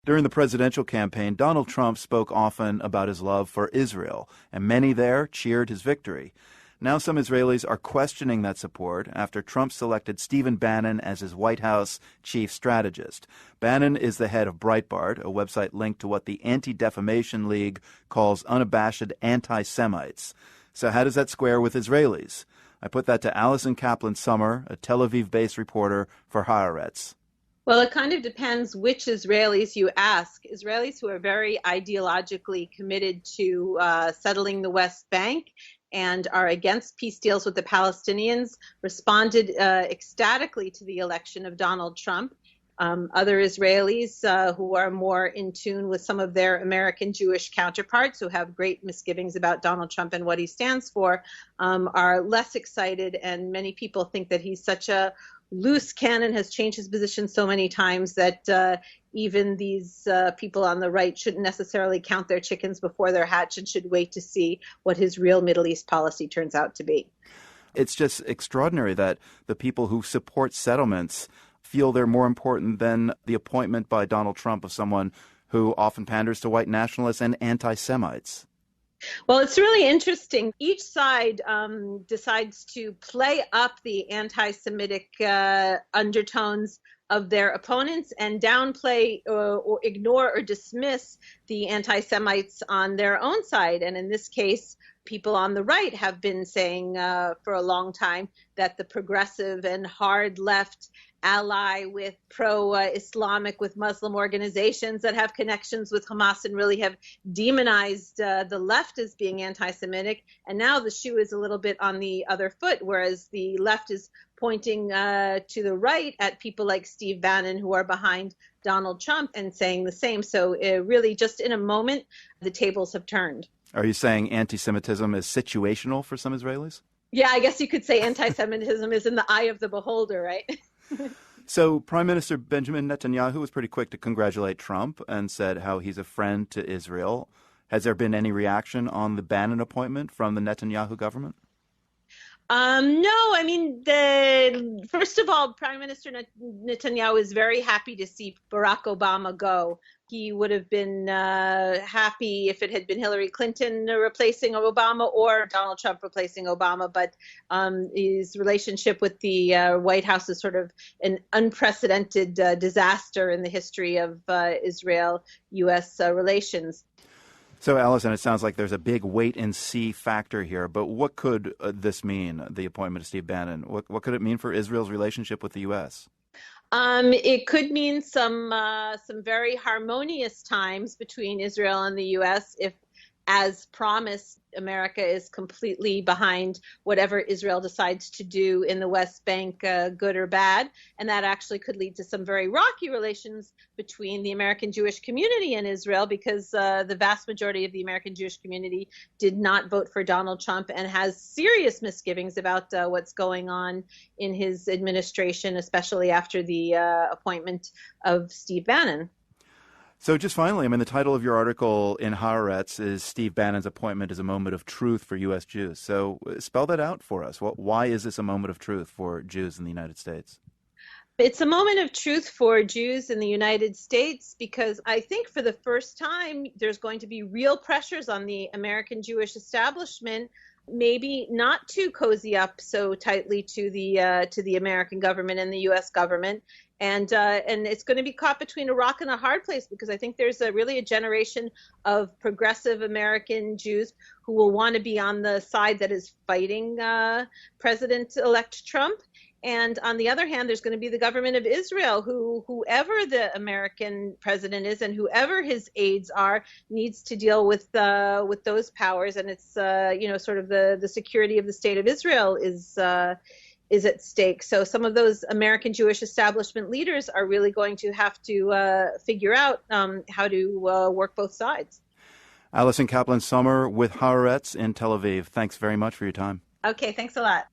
During the presidential campaign, Donald Trump spoke often about his love for Israel, and many there cheered his victory. Now some Israelis are questioning that support after Trump selected Stephen Bannon as his White House chief strategist. Bannon is the head of Breitbart, a website linked to what the Anti-Defamation League calls unabashed anti-Semites. So how does that square with Israelis? I put that to Alison Kaplan-Summer, a Tel Aviv-based reporter for Haaretz. Well, it kind of depends which Israelis you ask. Israelis who are very ideologically committed to settling the West Bank and are against peace deals with the Palestinians responded ecstatically to the election of Donald Trump. Other Israelis who are more in tune with some of their American Jewish counterparts who have great misgivings about Donald Trump and what he stands for are less excited, and many people think that he's such a loose cannon, has changed his position so many times that even these people on the right shouldn't necessarily count their chickens before they're hatched and should wait to see what his real Middle East policy turns out to be. It's just extraordinary that the people who support settlements feel they're more important than the appointment by Donald Trump of someone who often panders to white nationalists and anti-Semites. Well, it's really interesting. Each side decides to play up the anti-Semitic undertones of their opponents and downplay or ignore or dismiss the anti-Semites on their own side. And in this case, people on the right have been saying for a long time that the progressive and hard left ally with pro-Islamic, with Muslim organizations that have connections with Hamas and really have demonized the left as being anti-Semitic. And now the shoe is a little bit on the other foot, whereas the left is pointing to the right at people like Steve Bannon who are behind Donald Trump and saying the same. So really just in a moment, the tables have turned. Are you saying anti-Semitism is situational for some Israelis? Yeah, I guess you could say anti-Semitism is in the eye of the beholder, right? So Prime Minister Benjamin Netanyahu was pretty quick to congratulate Trump and said how he's a friend to Israel. Has there been any reaction on the Bannon appointment from the Netanyahu government? No, I mean, first of all, Prime Minister Netanyahu is very happy to see Barack Obama go. He would have been happy if it had been Hillary Clinton replacing Obama or Donald Trump replacing Obama. But his relationship with the White House is sort of an unprecedented disaster in the history of Israel-U.S. relations. So, Alison, it sounds like there's a big wait-and-see factor here. But what could this mean, the appointment of Steve Bannon? What could it mean for Israel's relationship with the U.S.? It could mean some very harmonious times between Israel and the U.S. if, as promised, America is completely behind whatever Israel decides to do in the West Bank, good or bad. And that actually could lead to some very rocky relations between the American Jewish community and Israel, because the vast majority of the American Jewish community did not vote for Donald Trump and has serious misgivings about what's going on in his administration, especially after the appointment of Steve Bannon. So just finally, the title of your article in Haaretz is Steve Bannon's appointment is a moment of truth for U.S. Jews. So spell that out for us. Why is this a moment of truth for Jews in the United States? It's a moment of truth for Jews in the United States because I think for the first time there's going to be real pressures on the American Jewish establishment, maybe not to cozy up so tightly to the American government and the U.S. government. And it's going to be caught between a rock and a hard place because I think there's really a generation of progressive American Jews who will want to be on the side that is fighting President-elect Trump. And on the other hand, there's going to be the government of Israel, whoever the American president is and whoever his aides are, needs to deal with those powers. And it's sort of the security of the state of Israel is at stake. So some of those American Jewish establishment leaders are really going to have to figure out how to work both sides. Alison Kaplan-Summer with Haaretz in Tel Aviv. Thanks very much for your time. Okay, thanks a lot.